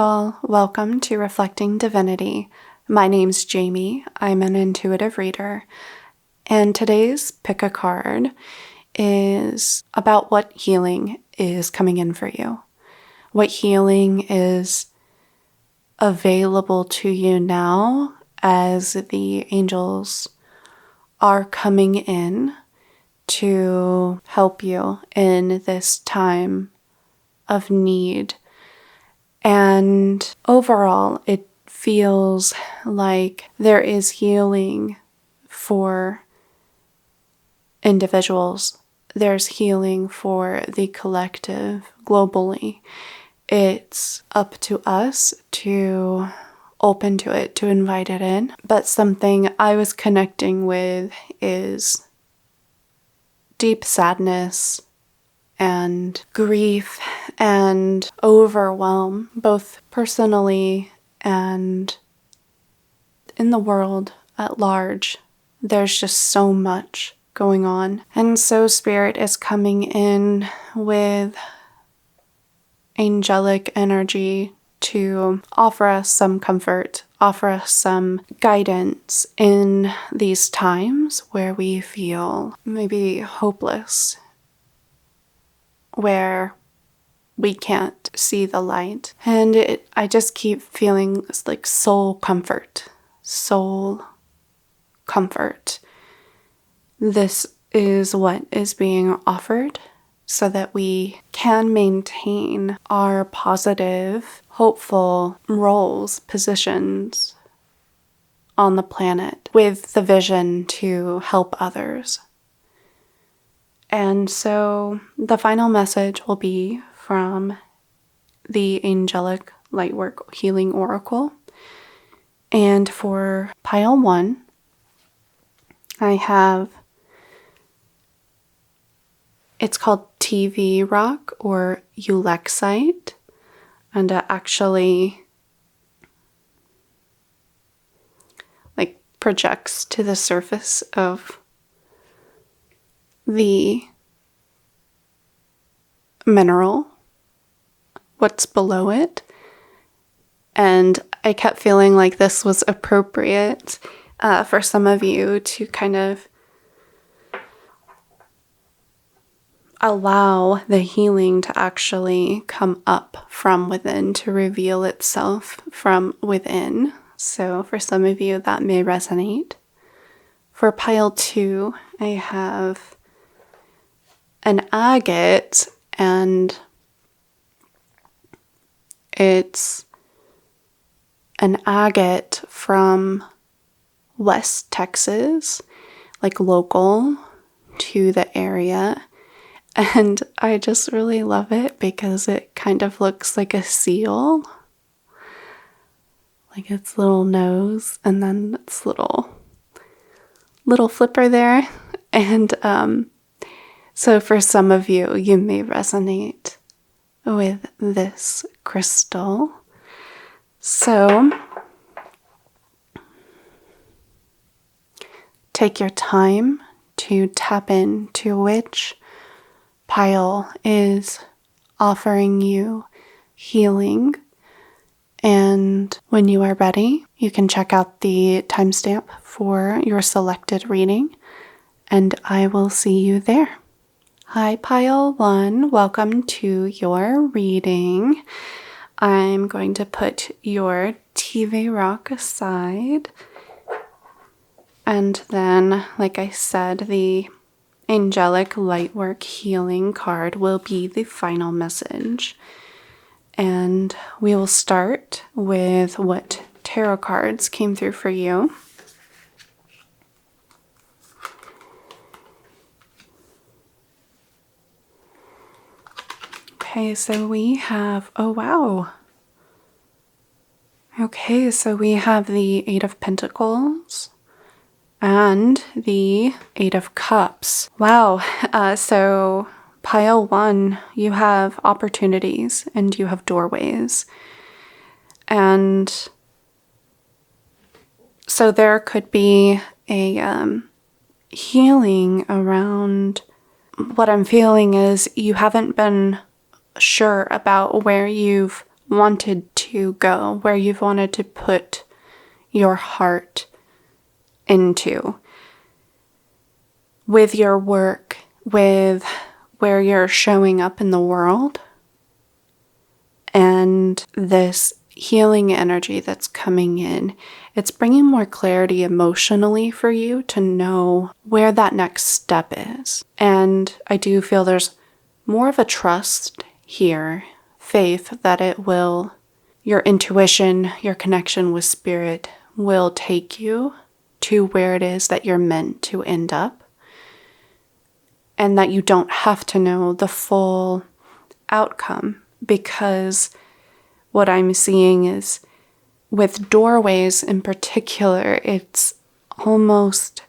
y'all. Welcome to Reflecting Divinity. My name's Jamie. I'm an intuitive reader. And today's pick a card is about what healing is coming in for you. What healing is available to you now as the angels are coming in to help you in this time of need. And overall, it feels like there is healing for individuals. There's healing for the collective globally. It's up to us to open to it, to invite it in. But something I was connecting with is deep sadness and grief and overwhelm, both personally and in the world at large. There's just so much going on. And so Spirit is coming in with angelic energy to offer us some comfort, offer us some guidance in these times where we feel maybe hopeless, where we can't see the light. And I just keep feeling like soul comfort. This is what is being offered so that we can maintain our positive, hopeful roles, positions on the planet with the vision to help others. And so the final message will be from the Angelic Lightwork Healing Oracle. And for pile 1, I have, it's called TV rock or Ulexite. And it actually projects to the surface of the mineral, what's below it. And I kept feeling like this was appropriate for some of you to kind of allow the healing to actually come up from within, to reveal itself from within. So for some of you, that may resonate. For pile 2, I have an agate, and it's an agate from West Texas, local to the area. And I just really love it because it kind of looks like a seal. Its little nose and then its little flipper there. And so for some of you, you may resonate with this crystal. So take your time to tap into which pile is offering you healing. And when you are ready, you can check out the timestamp for your selected reading, and I will see you there. Hi, pile 1. Welcome to your reading. I'm going to put your TV rock aside. And then, like I said, the Angelic Lightwork Healing card will be the final message. And we will start with what tarot cards came through for you. Okay, so we have, oh wow. Okay, so we have the 8 of Pentacles and the 8 of Cups. Wow, so pile 1, you have opportunities and you have doorways. And so there could be a healing around, what I'm feeling is you haven't been sure about where you've wanted to go, where you've wanted to put your heart into with your work, with where you're showing up in the world, and this healing energy that's coming in. It's bringing more clarity emotionally for you to know where that next step is. And I do feel there's more of a trust here, faith that your intuition, your connection with spirit will take you to where it is that you're meant to end up. And that you don't have to know the full outcome, because what I'm seeing is with doorways in particular, it's almost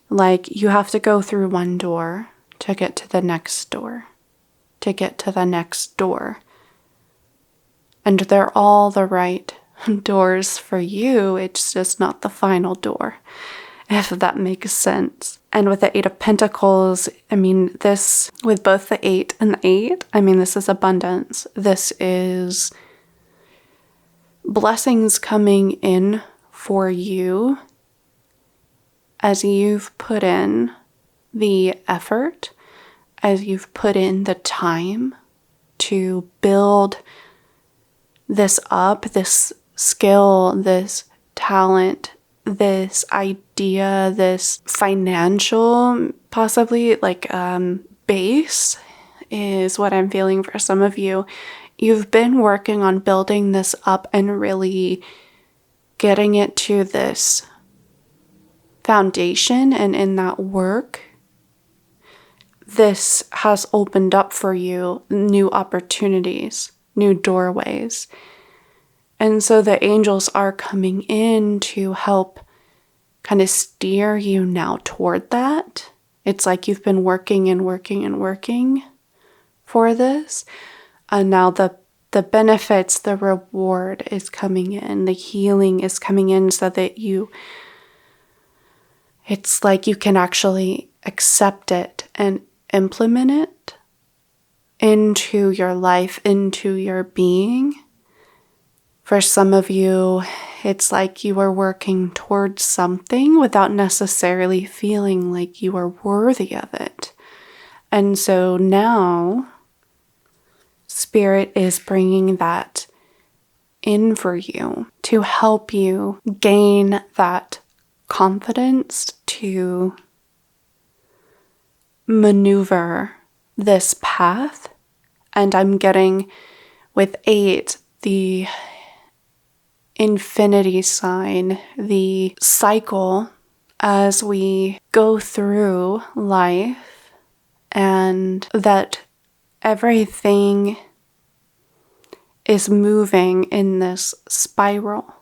like you have to go through one door to get to the next door, to get to the next door. And they're all the right doors for you. It's just not the final door, if that makes sense. And with the 8 of Pentacles, this, with both the 8 and the 8, this is abundance. This is blessings coming in for you as you've put in the effort, as you've put in the time to build this up, this skill, this talent, this idea, this financial, possibly base is what I'm feeling for some of you. You've been working on building this up and really getting it to this foundation, and in that work, this has opened up for you new opportunities, new doorways. And so the angels are coming in to help kind of steer you now toward that. It's like you've been working and working and working for this. And now the benefits, the reward is coming in. The healing is coming in so that it's like you can actually accept it and implement it into your life, into your being. For some of you, it's like you are working towards something without necessarily feeling like you are worthy of it. And so now, Spirit is bringing that in for you to help you gain that confidence to maneuver this path. And I'm getting with 8, the infinity sign, the cycle as we go through life, and that everything is moving in this spiral.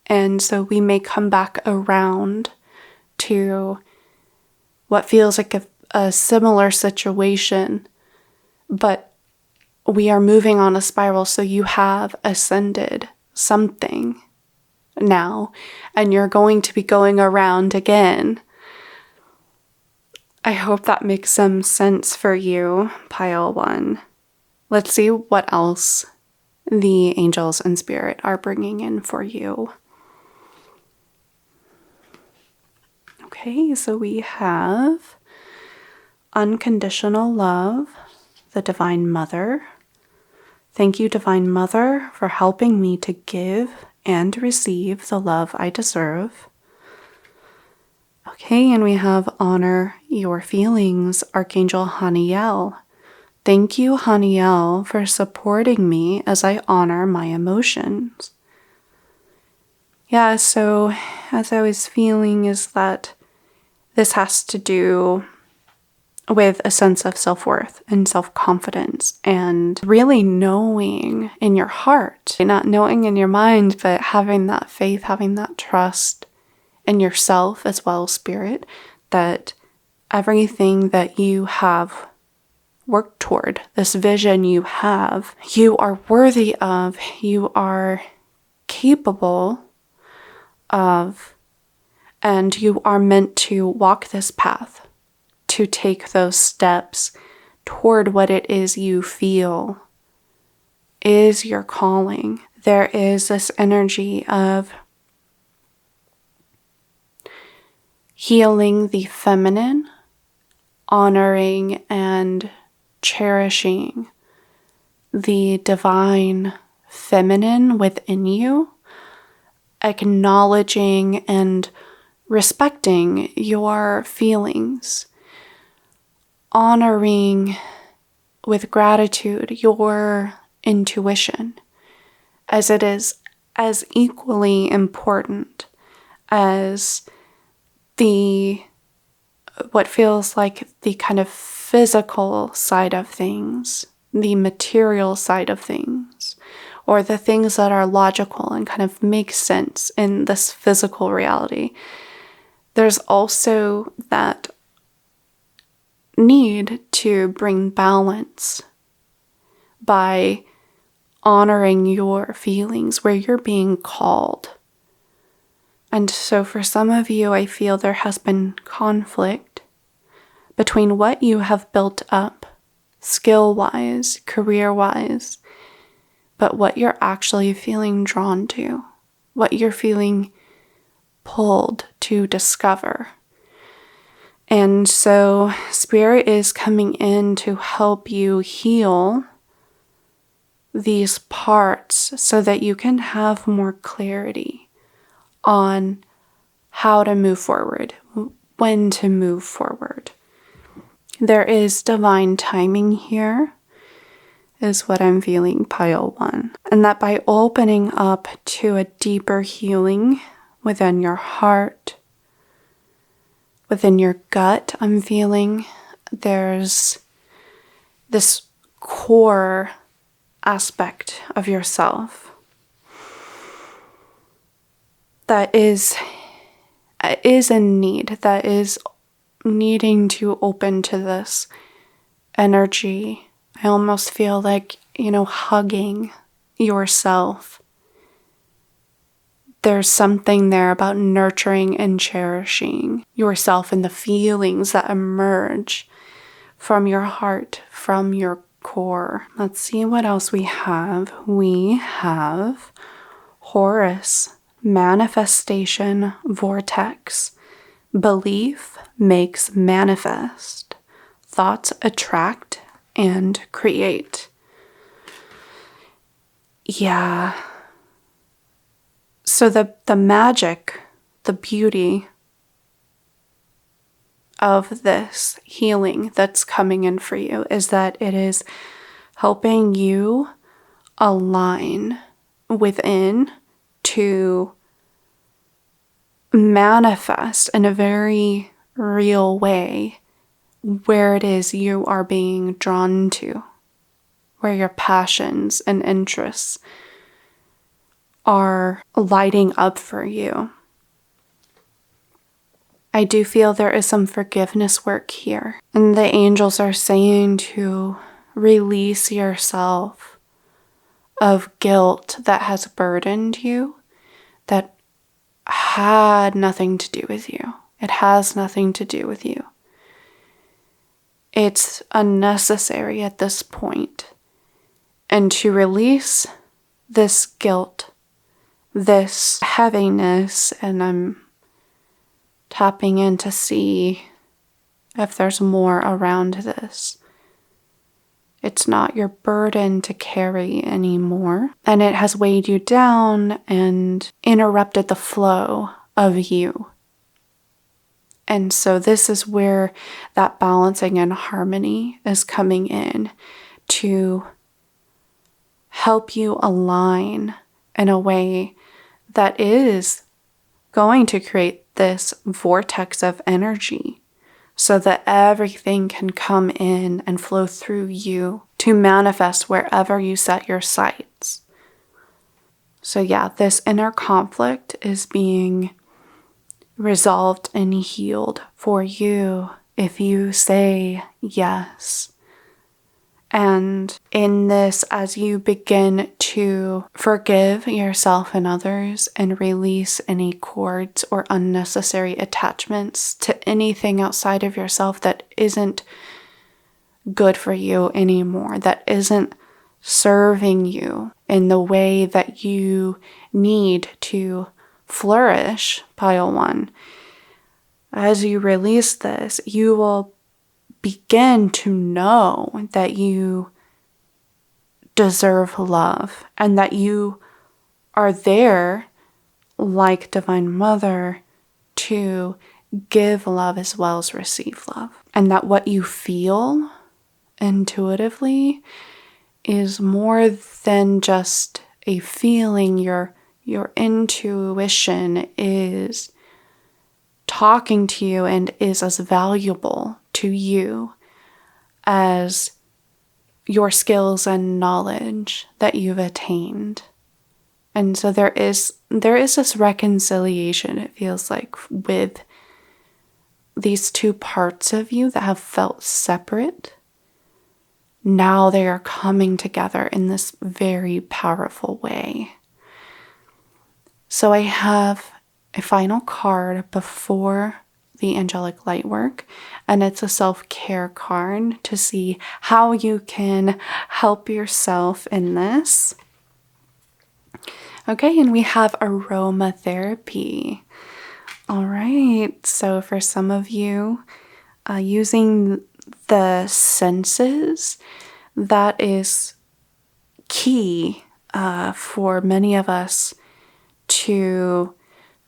And so we may come back around to what feels like a similar situation, but we are moving on a spiral. So you have ascended something now, and you're going to be going around again. I hope that makes some sense for you, pile 1. Let's see what else the angels and spirit are bringing in for you. Okay, so we have unconditional love, the Divine Mother. Thank you, Divine Mother, for helping me to give and receive the love I deserve. Okay, and we have honor your feelings, Archangel Haniel. Thank you, Haniel, for supporting me as I honor my emotions. Yeah, so as I was feeling is that this has to do with a sense of self-worth and self-confidence, and really knowing in your heart, not knowing in your mind, but having that faith, having that trust in yourself as well as spirit, that everything that you have worked toward, this vision you have, you are worthy of, you are capable of, and you are meant to walk this path, to take those steps toward what it is you feel is your calling. There is this energy of healing the feminine, honoring and cherishing the divine feminine within you, acknowledging and respecting your feelings, honoring with gratitude your intuition, as it is as equally important as what feels like the kind of physical side of things, the material side of things, or the things that are logical and kind of make sense in this physical reality. There's also that need to bring balance by honoring your feelings where you're being called. And so for some of you, I feel there has been conflict between what you have built up skill-wise, career-wise, but what you're actually feeling drawn to, what you're feeling pulled to discover. And so Spirit is coming in to help you heal these parts so that you can have more clarity on how to move forward, when to move forward. There is divine timing here, is what I'm feeling, pile 1. And that by opening up to a deeper healing within your heart, within your gut, I'm feeling there's this core aspect of yourself that is in need, that is needing to open to this energy. I almost feel like, hugging yourself. There's something there about nurturing and cherishing yourself and the feelings that emerge from your heart, from your core. Let's see what else we have. We have Horus, manifestation vortex. Belief makes manifest. Thoughts attract and create. Yeah. So the magic, the beauty of this healing that's coming in for you is that it is helping you align within to manifest in a very real way where it is you are being drawn to, where your passions and interests are lighting up for you. I do feel there is some forgiveness work here. And the angels are saying to release yourself of guilt that has burdened you, that had nothing to do with you. It has nothing to do with you. It's unnecessary at this point. And to release this guilt, this heaviness, and I'm tapping in to see if there's more around this. It's not your burden to carry anymore, and it has weighed you down and interrupted the flow of you. And so this is where that balancing and harmony is coming in to help you align in a way that is going to create this vortex of energy so that everything can come in and flow through you to manifest wherever you set your sights. So yeah, this inner conflict is being resolved and healed for you if you say yes. And in this, as you begin to forgive yourself and others and release any cords or unnecessary attachments to anything outside of yourself that isn't good for you anymore, that isn't serving you in the way that you need to flourish, pile one. As you release this, you will begin to know that you deserve love and that you are there, like Divine Mother, to give love as well as receive love. And that what you feel intuitively is more than just a feeling. Your intuition is talking to you and is as valuable to you as your skills and knowledge that you've attained. And so there is this reconciliation, it feels like, with these two parts of you that have felt separate. Now they are coming together in this very powerful way. So I have a final card before the angelic light work, and it's a self-care card to see how you can help yourself in this. Okay, and we have aromatherapy. All right, so for some of you, using the senses, that is key for many of us to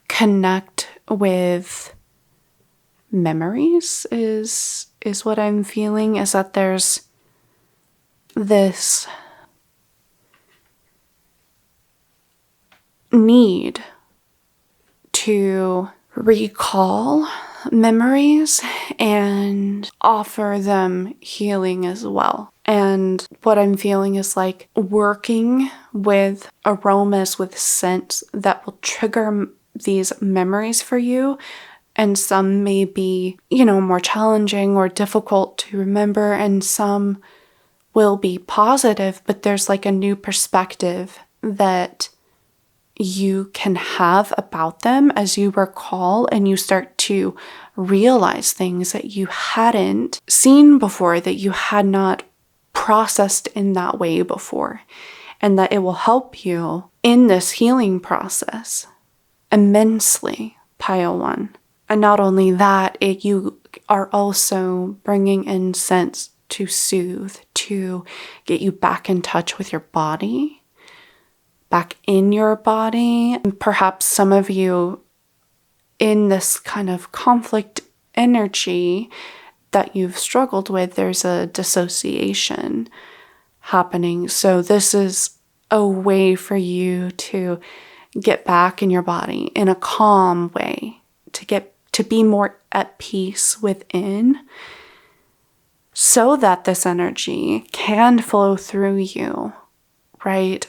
connect with memories is what I'm feeling, is that there's this need to recall memories and offer them healing as well. And what I'm feeling is like working with aromas, with scents that will trigger these memories for you. And some may be, more challenging or difficult to remember, and some will be positive, but there's like a new perspective that you can have about them as you recall and you start to realize things that you hadn't seen before, that you had not processed in that way before, and that it will help you in this healing process immensely, pile one. And not only that, you are also bringing in scents to soothe, to get you back in touch with your body, back in your body. And perhaps some of you in this kind of conflict energy that you've struggled with, there's a dissociation happening. So this is a way for you to get back in your body in a calm way, to be more at peace within, so that this energy can flow through you, right?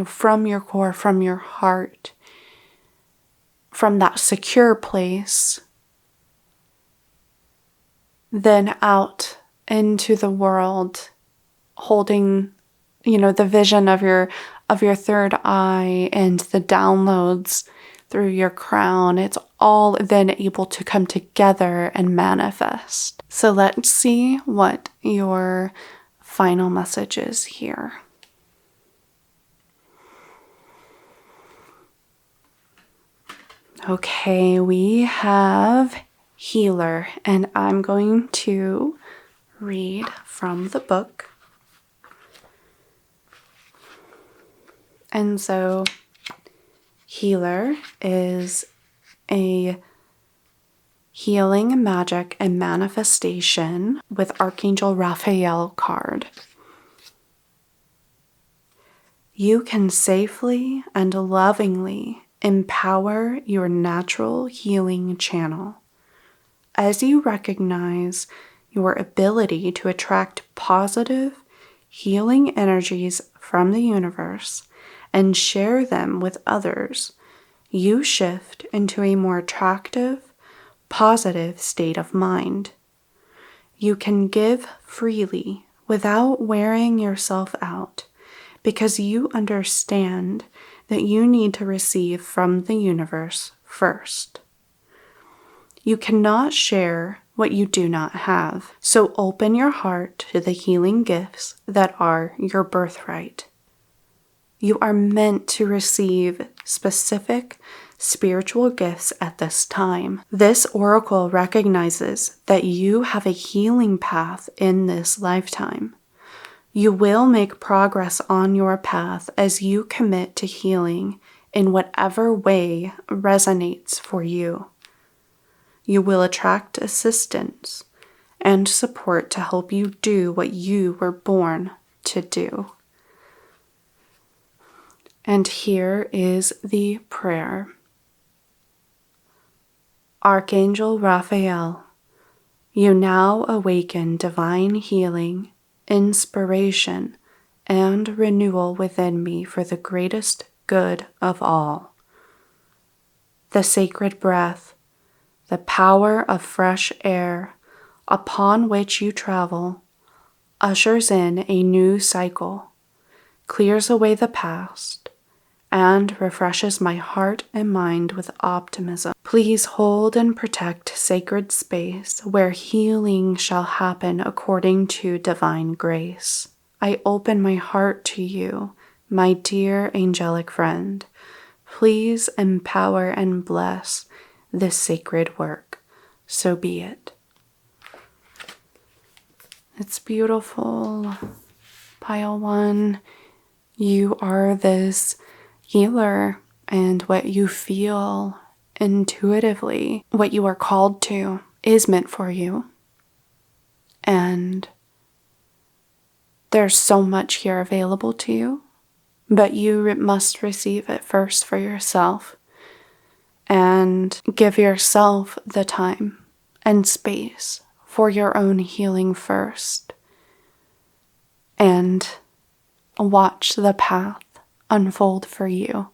From your core, from your heart, from that secure place, then out into the world, holding, the vision of your third eye and the downloads through your crown. It's all then able to come together and manifest. So let's see what your final message is here. Okay, we have healer, and I'm going to read from the book. And so healer is a healing, magic, and manifestation with Archangel Raphael card. You can safely and lovingly empower your natural healing channel as you recognize your ability to attract positive, healing energies from the universe and share them with others. You shift into a more attractive, positive state of mind. You can give freely without wearing yourself out because you understand that you need to receive from the universe first. You cannot share what you do not have. So open your heart to the healing gifts that are your birthright. You are meant to receive specific spiritual gifts at this time. This oracle recognizes that you have a healing path in this lifetime. You will make progress on your path as you commit to healing in whatever way resonates for you. You will attract assistance and support to help you do what you were born to do. And here is the prayer. Archangel Raphael, you now awaken divine healing, inspiration, and renewal within me for the greatest good of all. The sacred breath, the power of fresh air upon which you travel, ushers in a new cycle, clears away the past, and refreshes my heart and mind with optimism. Please hold and protect sacred space where healing shall happen according to divine grace. I open my heart to you, my dear angelic friend. Please empower and bless this sacred work. So be it. It's beautiful. Pile 1, you are this healer, and what you feel intuitively, what you are called to, is meant for you. And there's so much here available to you, but you must receive it first for yourself and give yourself the time and space for your own healing first, and watch the path unfold for you.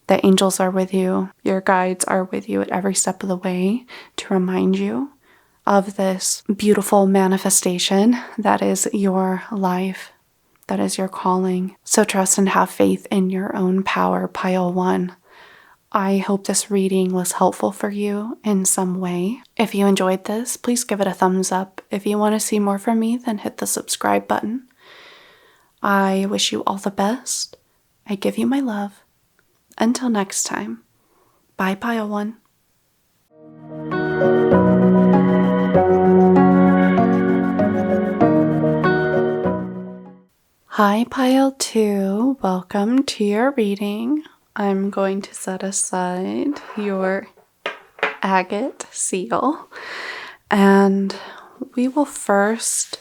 The angels are with you. Your guides are with you at every step of the way to remind you of this beautiful manifestation that is your life, that is your calling. So trust and have faith in your own power, Pile 1. I hope this reading was helpful for you in some way. If you enjoyed this, please give it a thumbs up. If you want to see more from me, then hit the subscribe button. I wish you all the best. I give you my love. Until next time, bye, Pile 1. Hi, Pile 2. Welcome to your reading. I'm going to set aside your agate seal, and we will first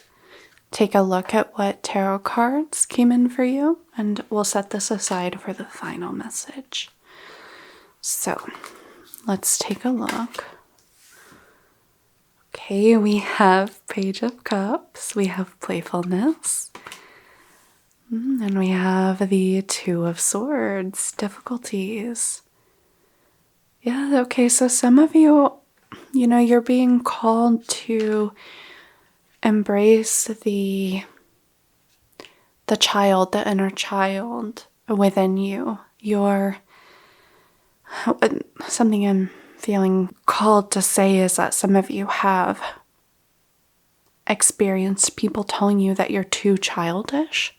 take a look at what tarot cards came in for you, and we'll set this aside for the final message. So, let's take a look. Okay, we have Page of Cups, we have playfulness, and we have the Two of Swords, difficulties. Yeah, okay, so some of you, you're being called to embrace the child, the inner child within you. Something I'm feeling called to say is that some of you have experienced people telling you that you're too childish,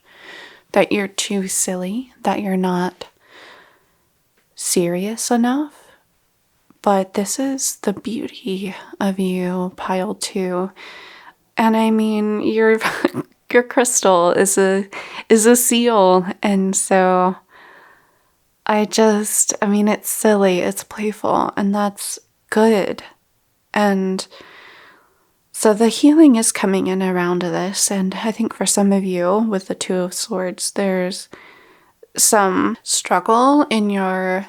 that you're too silly, that you're not serious enough. But this is the beauty of you, Pile 2. And I mean, your crystal is a seal, and so it's silly, it's playful, and that's good. And so the healing is coming in around this, and I think for some of you with the Two of Swords, there's some struggle in your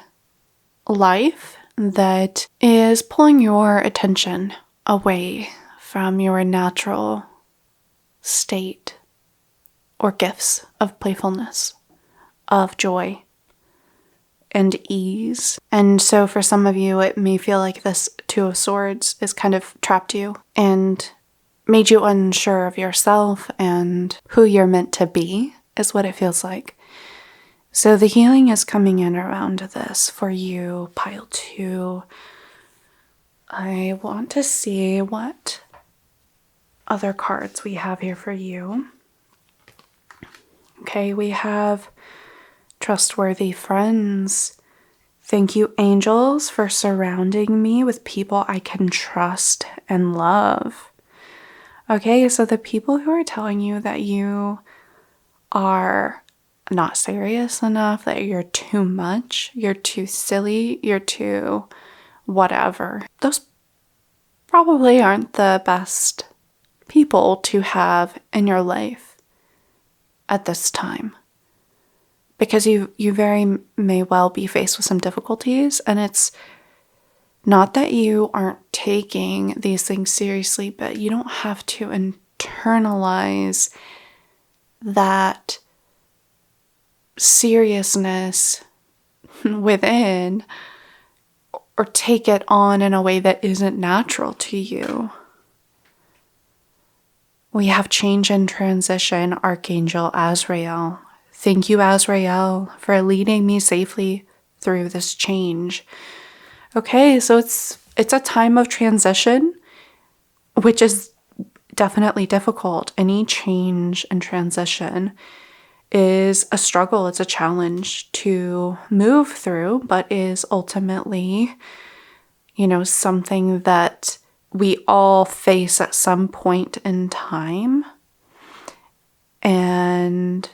life that is pulling your attention away from your natural state or gifts of playfulness, of joy and ease. And so for some of you, it may feel like this Two of Swords has kind of trapped you and made you unsure of yourself and who you're meant to be, is what it feels like. So the healing is coming in around this for you, Pile 2. I want to see what other cards we have here for you. Okay, we have trustworthy friends. Thank you, angels, for surrounding me with people I can trust and love. Okay, so the people who are telling you that you are not serious enough, that you're too much, you're too silly, you're too whatever, those probably aren't the best people to have in your life at this time. Because you very may well be faced with some difficulties, and it's not that you aren't taking these things seriously, but you don't have to internalize that seriousness within or take it on in a way that isn't natural to you. We have change and transition, Archangel Azrael. Thank you, Azrael, for leading me safely through this change. Okay, so it's a time of transition, which is definitely difficult. Any change and transition is a struggle. It's a challenge to move through, but is ultimately, something that we all face at some point in time. And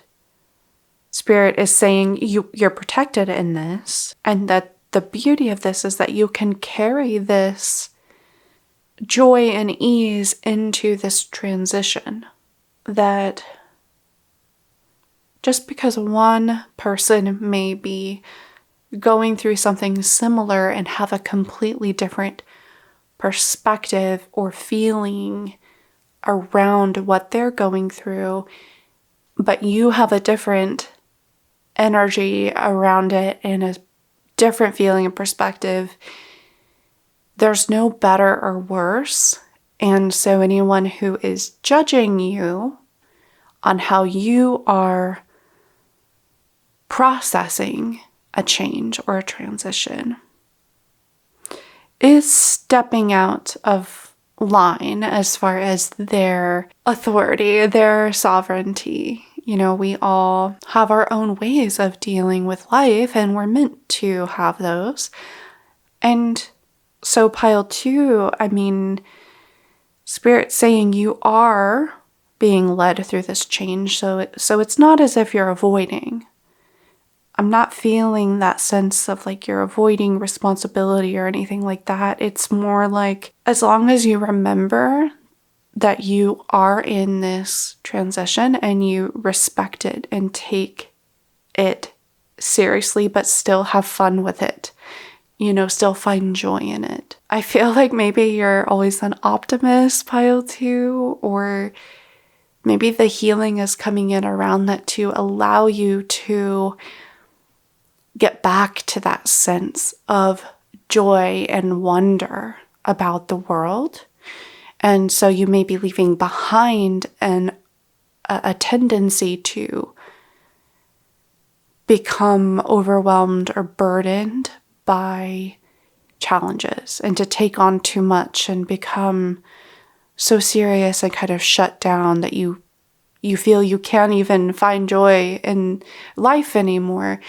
Spirit is saying you're protected in this, and that the beauty of this is that you can carry this joy and ease into this transition. That just because one person may be going through something similar and have a completely different perspective or feeling around what they're going through, but you have a different energy around it and a different feeling and perspective, there's no better or worse. And so anyone who is judging you on how you are processing a change or a transition is stepping out of line as far as their authority, their sovereignty. We all have our own ways of dealing with life, and we're meant to have those. And so pile 2, Spirit's saying you are being led through this change. So it's not as if you're avoiding. I'm not feeling that sense of like you're avoiding responsibility or anything like that. It's more like, as long as you remember that you are in this transition and you respect it and take it seriously, but still have fun with it, still find joy in it. I feel like maybe you're always an optimist, pile 2, or maybe the healing is coming in around that to allow you to get back to that sense of joy and wonder about the world. And so you may be leaving behind a tendency to become overwhelmed or burdened by challenges and to take on too much and become so serious and kind of shut down that you feel you can't even find joy in life anymore.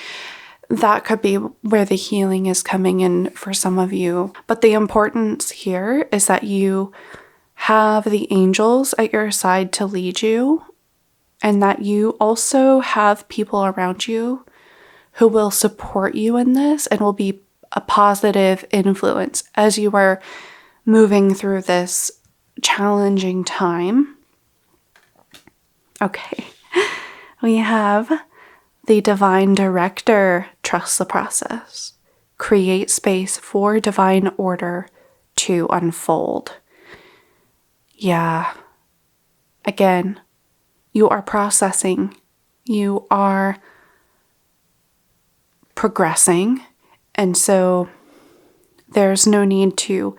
That could be where the healing is coming in for some of you. But the importance here is that you have the angels at your side to lead you, and that you also have people around you who will support you in this and will be a positive influence as you are moving through this challenging time. Okay, we have the divine director. Trust the process. Create space for divine order to unfold. Yeah. Again, you are processing. You are progressing. And so there's no need to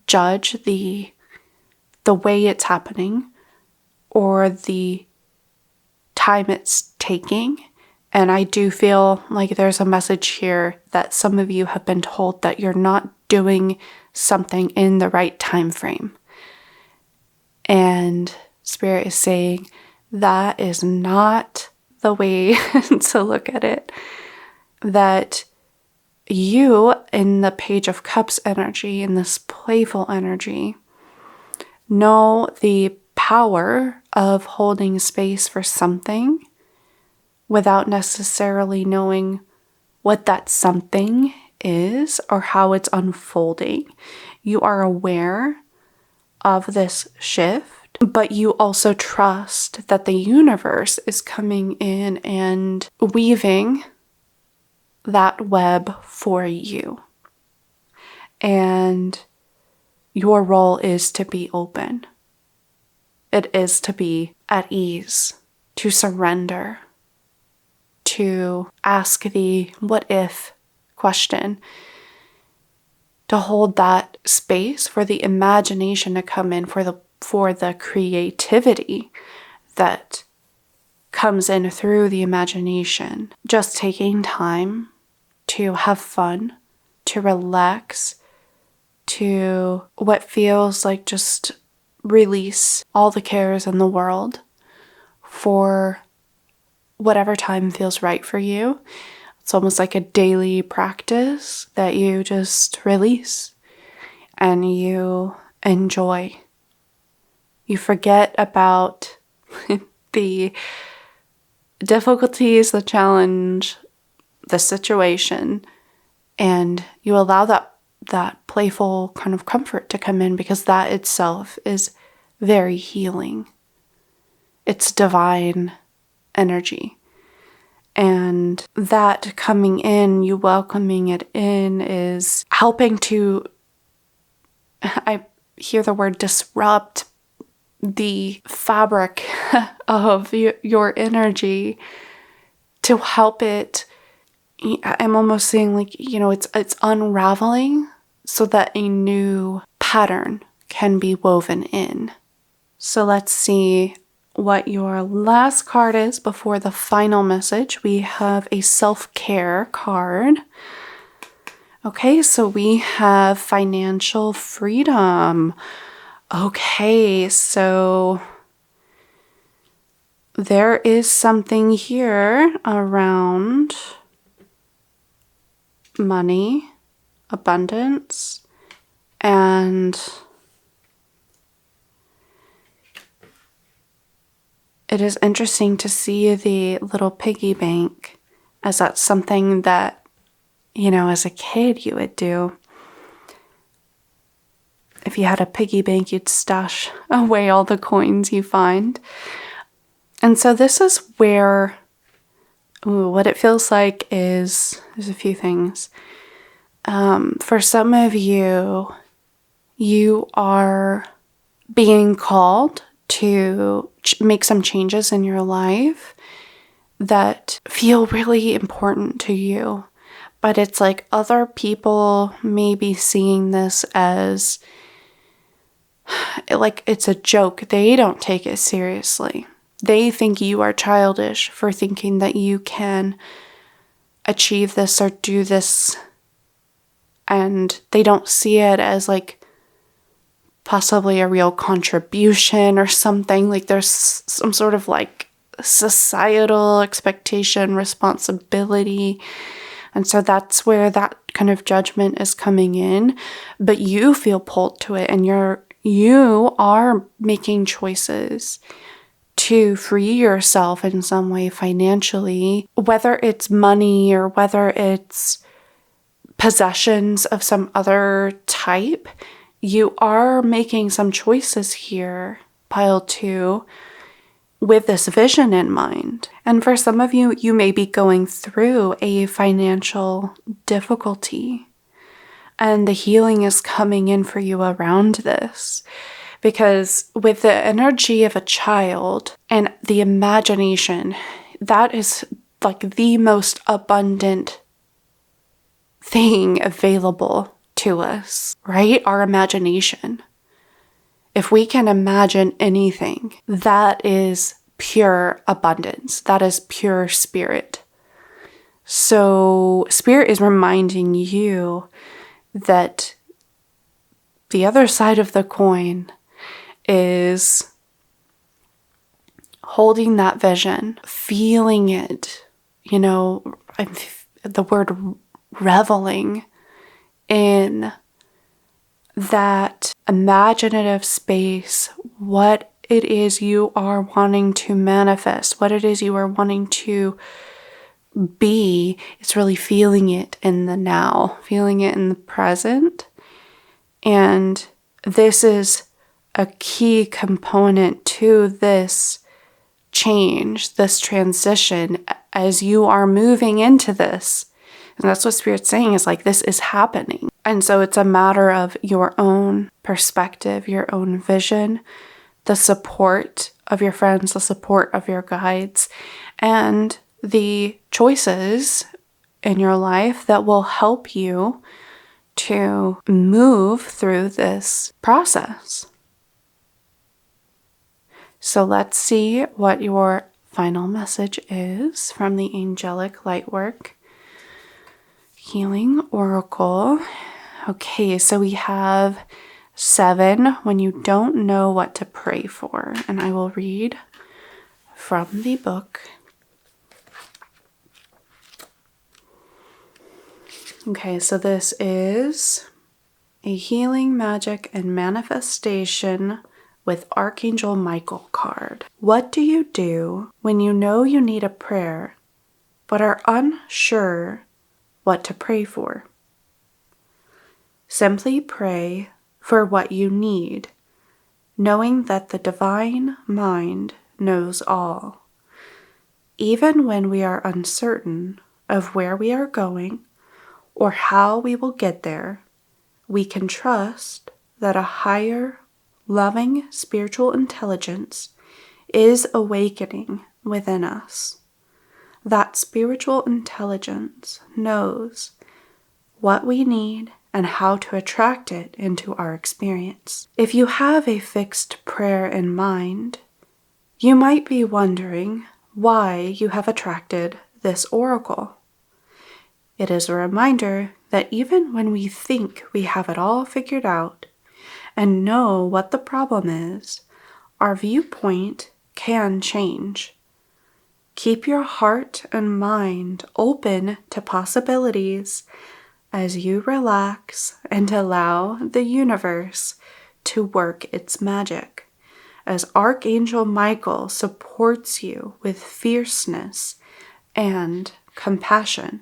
judge the way it's happening or the time it's taking. And I do feel like there's a message here that some of you have been told that you're not doing something in the right time frame. And Spirit is saying that is not the way to look at it. That you, in the Page of Cups energy, in this playful energy, know the power of holding space for something without necessarily knowing what that something is or how it's unfolding. You are aware of this shift, but you also trust that the universe is coming in and weaving that web for you. And your role is to be open. It is to be at ease, to surrender, to ask the what if question, to hold that space for the imagination to come in, for the creativity that comes in through the imagination. Just taking time to have fun, to relax, to what feels like just release all the cares in the world for whatever time feels right for you. It's almost like a daily practice that you just release and you enjoy. You forget about the difficulties, the challenge, the situation, and you allow that playful kind of comfort to come in, because that itself is very healing. It's divine energy. And that coming in, you welcoming it in, is helping to, I hear the word disrupt the fabric of your energy, to help it. I'm almost saying like, it's unraveling so that a new pattern can be woven in. So let's see what your last card is before the final message. We have a self-care card. Okay, so we have financial freedom. Okay, so there is something here around money, abundance, and it is interesting to see the little piggy bank, as that's something that, as a kid you would do. If you had a piggy bank, you'd stash away all the coins you find. And so this is where, what it feels like is, there's a few things. For some of you, you are being called to make some changes in your life that feel really important to you. But it's like other people may be seeing this as like it's a joke. They don't take it seriously. They think you are childish for thinking that you can achieve this or do this. And they don't see it as like possibly a real contribution or something. Like there's some sort of like societal expectation, responsibility. And so that's where that kind of judgment is coming in. But you feel pulled to it, and you are making choices to free yourself in some way financially, whether it's money or whether it's possessions of some other type. You are making some choices here, pile 2, with this vision in mind. And for some of you, you may be going through a financial difficulty, and the healing is coming in for you around this. Because with the energy of a child and the imagination, that is like the most abundant thing available to us, right? Our imagination. If we can imagine anything, that is pure abundance. That is pure spirit. So spirit is reminding you that the other side of the coin is holding that vision, feeling it, the word reveling in that imaginative space, what it is you are wanting to manifest, what it is you are wanting to be. It's really feeling it in the now, feeling it in the present. And this is a key component to this change, this transition, as you are moving into this. And that's what Spirit's saying, is like, this is happening. And so it's a matter of your own perspective, your own vision, the support of your friends, the support of your guides, and the choices in your life that will help you to move through this process. So let's see what your final message is from the Angelic Lightwork Healing Oracle. Okay, so we have 7, when you don't know what to pray for. And I will read from the book. Okay, so this is a healing, magic, and manifestation with Archangel Michael card. What do you do when you know you need a prayer, but are unsure what to pray for? Simply pray for what you need, knowing that the divine mind knows all. Even when we are uncertain of where we are going or how we will get there, we can trust that a higher, loving spiritual intelligence is awakening within us. That spiritual intelligence knows what we need and how to attract it into our experience. If you have a fixed prayer in mind, you might be wondering why you have attracted this oracle. It is a reminder that even when we think we have it all figured out and know what the problem is, our viewpoint can change. Keep your heart and mind open to possibilities as you relax and allow the universe to work its magic, as Archangel Michael supports you with fierceness and compassion.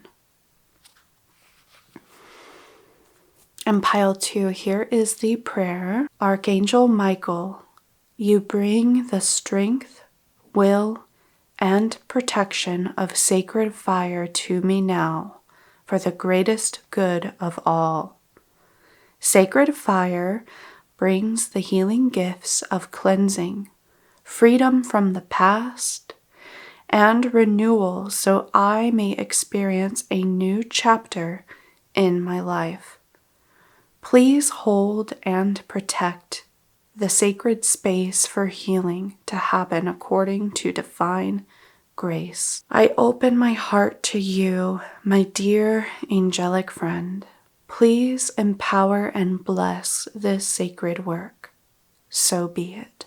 And pile 2, here is the prayer. Archangel Michael, you bring the strength, will, and protection of sacred fire to me now for the greatest good of all. Sacred fire brings the healing gifts of cleansing, freedom from the past, and renewal so I may experience a new chapter in my life. Please hold and protect the sacred space for healing to happen according to divine grace. I open my heart to you, my dear angelic friend. Please empower and bless this sacred work. So be it.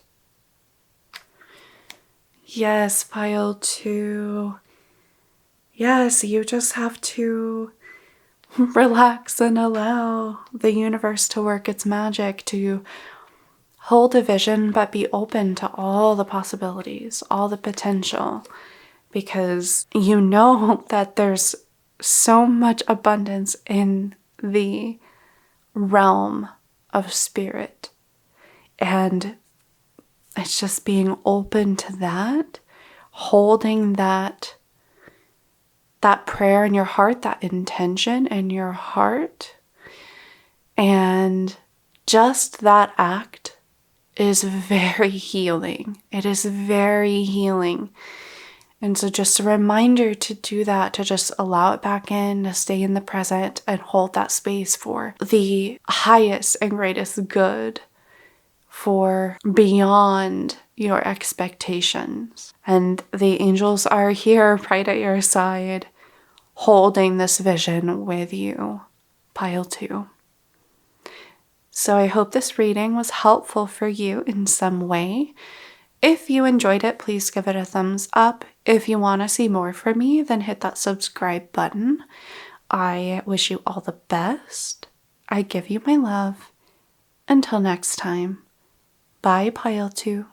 Yes, pile 2. Yes, you just have to relax and allow the universe to work its magic, to hold a vision, but be open to all the possibilities, all the potential, because you know that there's so much abundance in the realm of spirit. And it's just being open to that, holding that prayer in your heart, that intention in your heart. And just that act is very healing. It is very healing. And so just a reminder to do that, to just allow it back in, to stay in the present and hold that space for the highest and greatest good, for beyond your expectations. And the angels are here right at your side, holding this vision with you. Pile 2. So I hope this reading was helpful for you in some way. If you enjoyed it, please give it a thumbs up. If you want to see more from me, then hit that subscribe button. I wish you all the best. I give you my love. Until next time, bye, Pile 2.